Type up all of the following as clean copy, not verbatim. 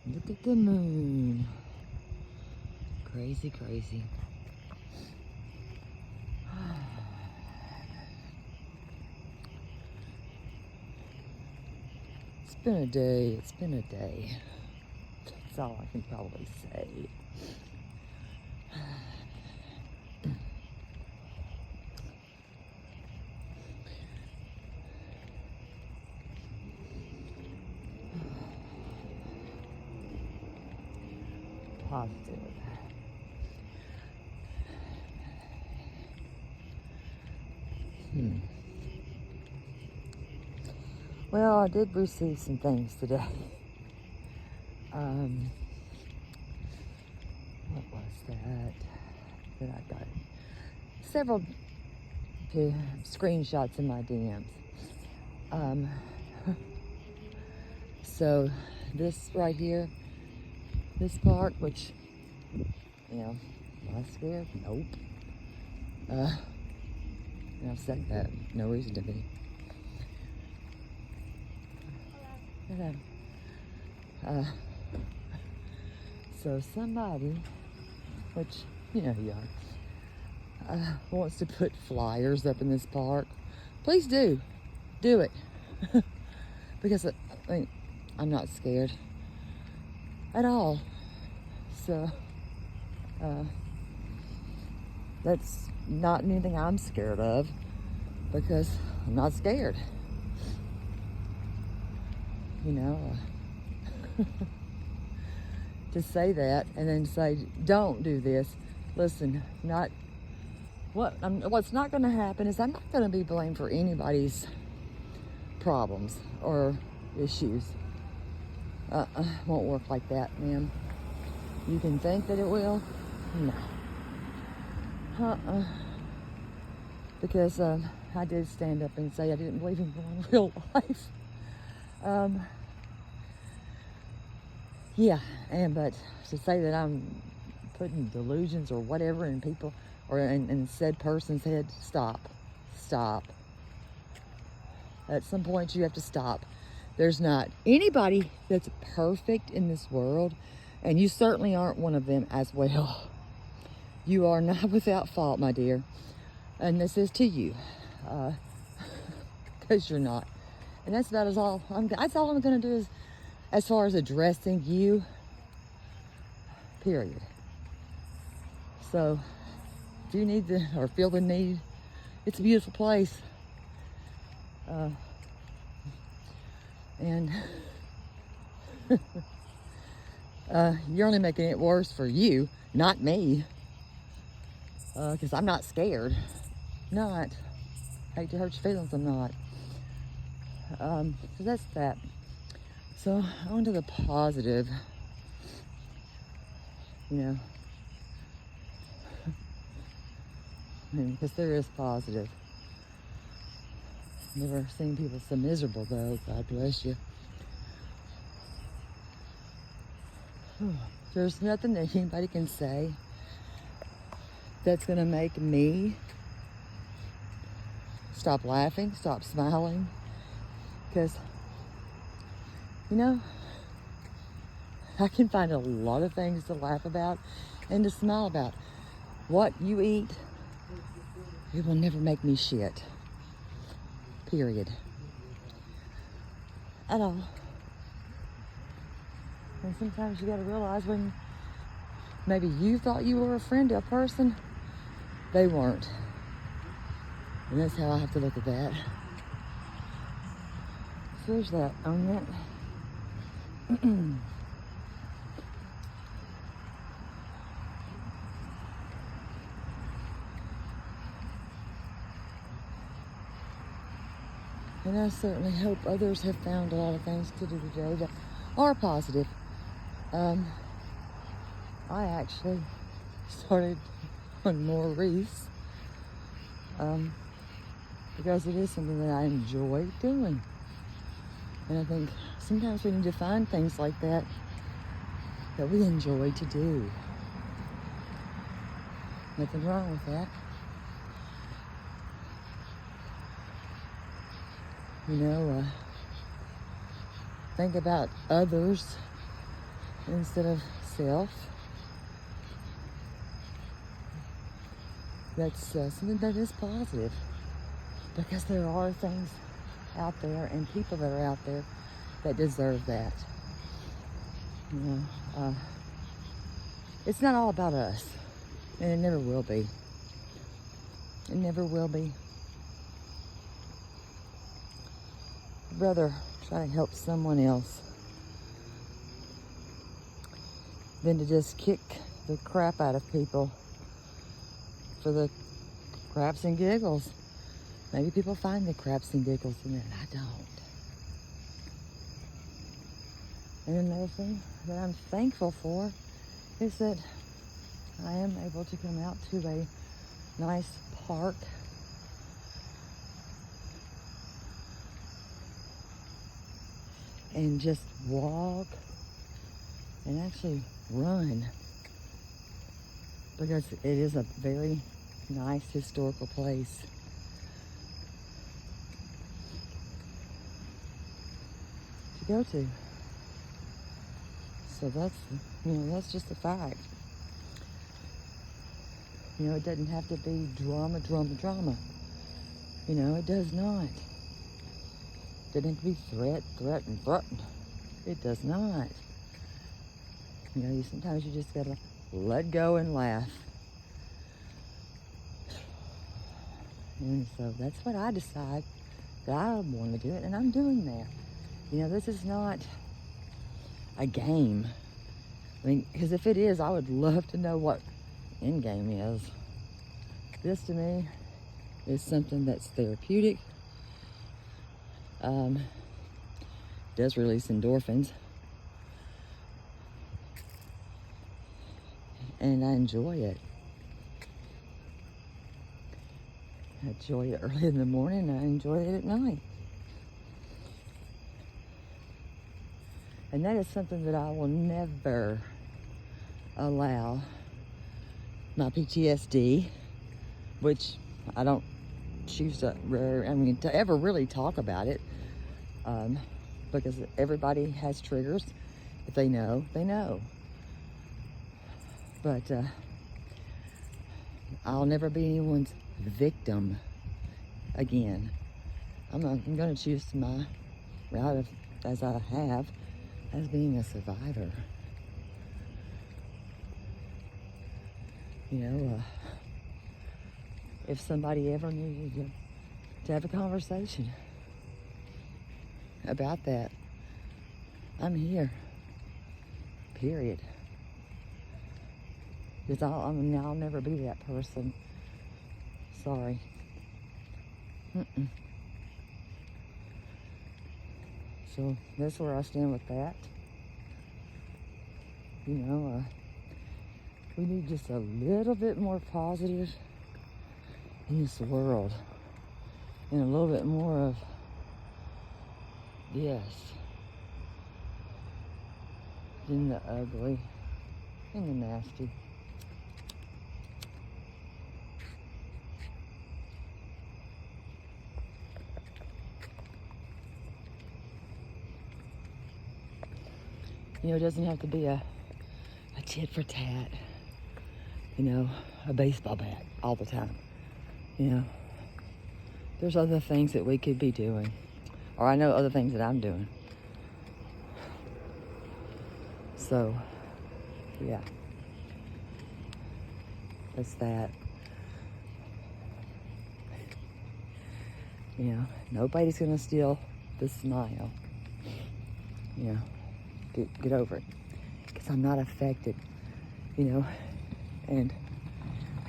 Look at the moon. Crazy, crazy. It's been a day. It's been a day. That's all I can probably say. Positive. Well, I did receive some things today. What was that I got? Several screenshots in my DMs. So this right here, this part, which, am I scared? Nope. And I've said that, no reason to be. Hello. So somebody, which, you know who you are, wants to put flyers up in this park. Please do it. Because I'm not scared at all. So that's not anything I'm scared of, because I'm not scared. To say that and then say, don't do this. Listen, what's not going to happen is I'm not going to be blamed for anybody's problems or issues. Won't work like that, ma'am. You can think that it will. No. Because I did stand up and say I didn't believe in real life. Yeah, but to say that I'm putting delusions or whatever in people or in said person's head, stop. At some point you have to stop. There's not anybody that's perfect in this world, and you certainly aren't one of them as well. You are not without fault, my dear. And this is to you, because you're not. And that's about all I'm going to do is, as far as addressing you, period. So, if you need or feel the need, it's a beautiful place. And you're only making it worse for you, not me. Because I'm not scared. Not. Hate to hurt your feelings, I'm not. So that's that. So on to the positive. Because there is positive. Never seen people so miserable though. God bless you. There's nothing that anybody can say that's gonna make me stop laughing, stop smiling. Because, I can find a lot of things to laugh about and to smile about. What you eat, it will never make me shit. Period. At all. And sometimes you gotta realize when maybe you thought you were a friend to a person, they weren't. And that's how I have to look at that. So there's that on that. And I certainly hope others have found a lot of things to do today that are positive. I actually started on Maurice because it is something that I enjoy doing. And I think sometimes we need to find things like that we enjoy to do. Nothing wrong with that. think about others instead of self. That's something that is positive, because there are things out there and people that are out there that deserve that. You know, it's not all about us, and it never will be. It never will be. I'd rather try to help someone else than to just kick the crap out of people for the craps and giggles. Maybe people find the craps and giggles in it. I don't. And another thing that I'm thankful for is that I am able to come out to a nice park and just walk and actually run, because it is a very nice historical place. To go to. So that's just a fact. It doesn't have to be drama. It does not. It doesn't have to be threat. It does not. Sometimes you just gotta let go and laugh. And so that's what I decide that I want to do it, and I'm doing that. This is not a game. Because if it is, I would love to know what Endgame is. This to me is something that's therapeutic. Does release endorphins. And I enjoy it. I enjoy it early in the morning, and I enjoy it at night. And that is something that I will never allow my PTSD, which I don't choose to ever really talk about it, because everybody has triggers. If they know, they know. But I'll never be anyone's victim again. I'm going to choose my route as I have, as being a survivor. If somebody ever needed to have a conversation about that, I'm here. Period. Because I'll never be that person. Sorry. So that's where I stand with that. We need just a little bit more positive in this world, and a little bit more of this than the ugly and the nasty. It doesn't have to be a tit for tat, a baseball bat all the time. There's other things that we could be doing, or I know other things that I'm doing. So, yeah, that's that. Nobody's gonna steal the smile. Get over it, because I'm not affected, and I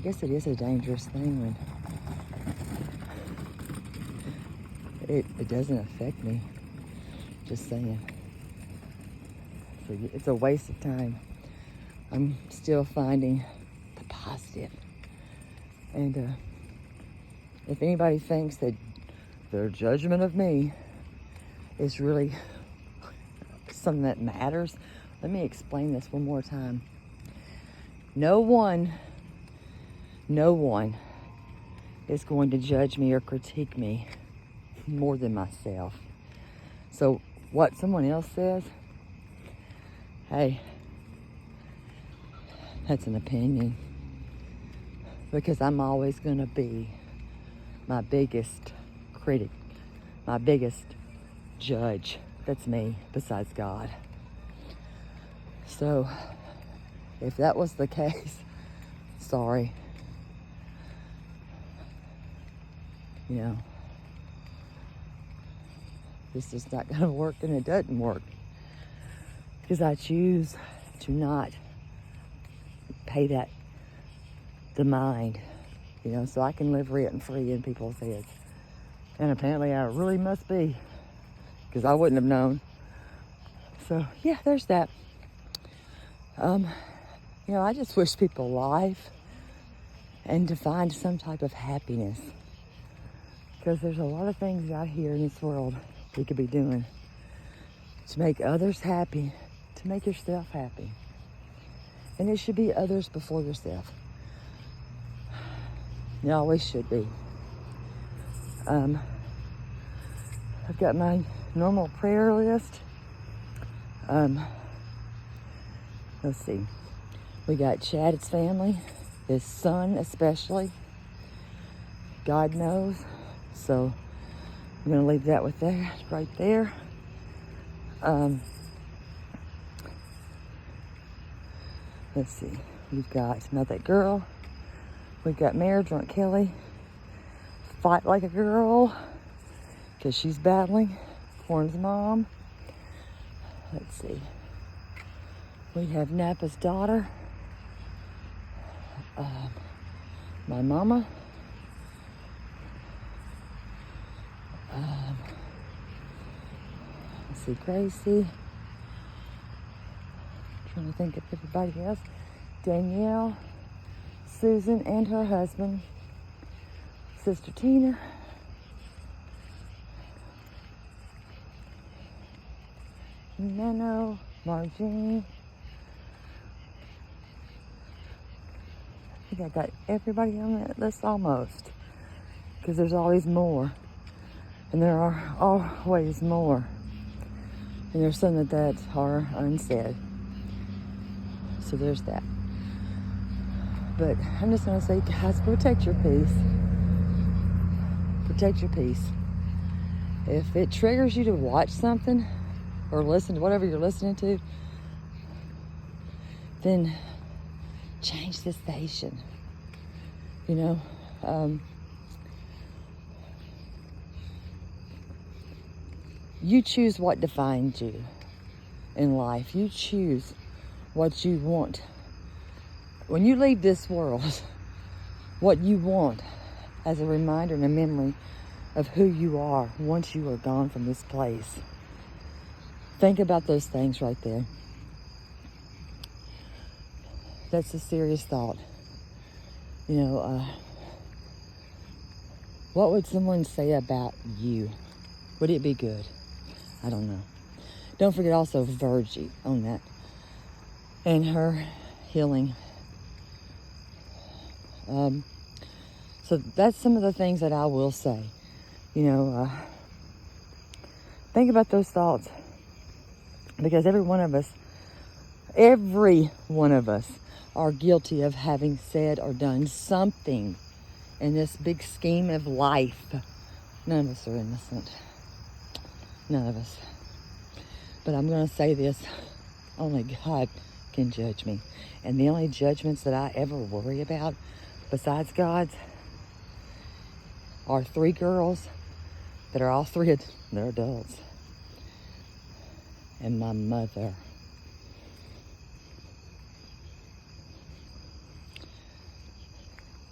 guess it is a dangerous thing when it doesn't affect me. Just saying. So it's a waste of time. I'm still finding the positive. And if anybody thinks that their judgment of me is really something that matters, let me explain this one more time. No one is going to judge me or critique me more than myself. So what someone else says, hey, that's an opinion. Because I'm always going to be my biggest critic, my biggest judge. That's me, besides God. So, if that was the case, sorry. You know, this is not going to work, and it doesn't work. Because I choose to not pay that the mind, you know, so I can live rent and free in people's heads. And apparently I really must be, because I wouldn't have known. So yeah, there's that. You know, I just wish people life and to find some type of happiness, because there's a lot of things out here in this world we could be doing to make others happy, to make yourself happy. And it should be others before yourself. It always should be. I've got my normal prayer list. Let's see. We got Chad's family, his son especially. God knows. So I'm going to leave that with that right there. Let's see. We've got Not That Girl. We've got Marriage on Kelly. Fight Like a Girl, because she's battling Horn's mom. Let's see. We have Napa's daughter. My mama. Let's see, Gracie. Trying to think of everybody else. Danielle. Susan and her husband, Sister Tina, Nano, Margene. I think I got everybody on that list almost, because there's always more, and there are always more, and there's some that are unsaid. So there's that. But I'm just going to say, guys, protect your peace. Protect your peace. If it triggers you to watch something or listen to whatever you're listening to, then change the station. You know, you choose what defines you in life. You choose what you want. When you leave this world, what you want as a reminder and a memory of who you are once you are gone from this place. Think about those things right there. That's a serious thought. You know, what would someone say about you? Would it be good? I don't know. Don't forget also Virgie on that. And her healing. So that's some of the things that I will say. You know, think about those thoughts, because every one of us are guilty of having said or done something in this big scheme of life. None of us are innocent. None of us. But I'm going to say this, only God can judge me. And the only judgments that I ever worry about, besides God's, are 3 girls that are all 3, they're adults. And my mother.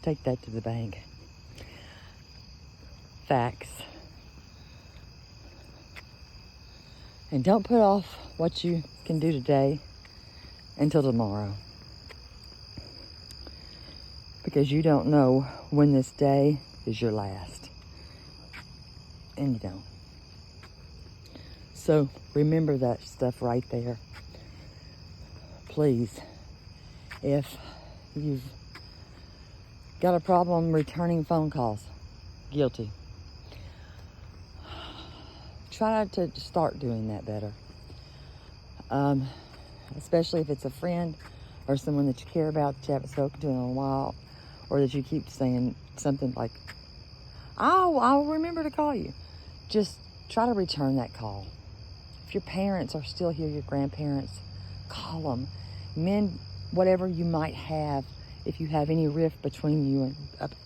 Take that to the bank. Facts. And don't put off what you can do today until tomorrow. Because you don't know when this day is your last. And you don't. So remember that stuff right there. Please, if you've got a problem returning phone calls, guilty. try to start doing that better. Especially if it's a friend or someone that you care about that you haven't spoken to in a while, or that you keep saying something like, I'll remember to call you. Just try to return that call. If your parents are still here, your grandparents, call them. Mend whatever you might have, if you have any rift between you and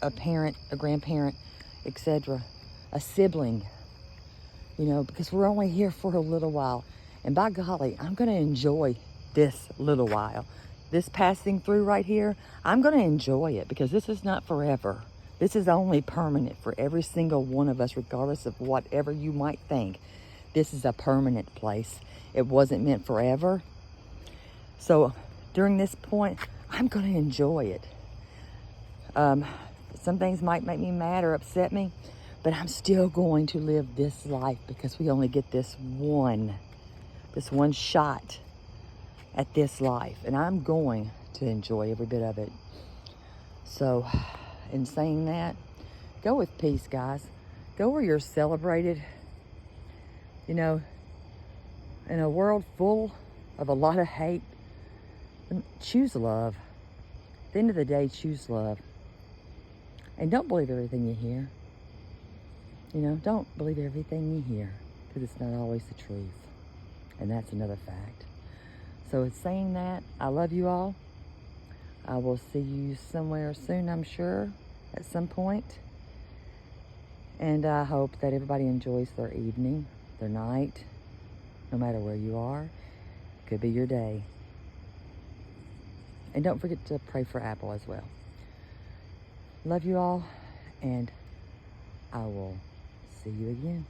a parent, a grandparent, etc., a sibling, you know, because we're only here for a little while. And by golly, I'm going to enjoy this little while. This passing through right here, I'm going to enjoy it, because this is not forever. This is only permanent for every single one of us, regardless of whatever you might think. This is a permanent place. It wasn't meant forever. So during this point, I'm going to enjoy it. Some things might make me mad or upset me, but I'm still going to live this life, because we only get this one shot at this life, and I'm going to enjoy every bit of it. So in saying that, go with peace, guys. Go where you're celebrated. You know, in a world full of a lot of hate, choose love. At the end of the day, choose love. And don't believe everything you hear. You know, don't believe everything you hear, because it's not always the truth. And that's another fact. So in saying that, I love you all. I will see you somewhere soon, I'm sure, at some point. And I hope that everybody enjoys their evening, their night, no matter where you are. Could be your day. And don't forget to pray for Apple as well. Love you all, and I will see you again.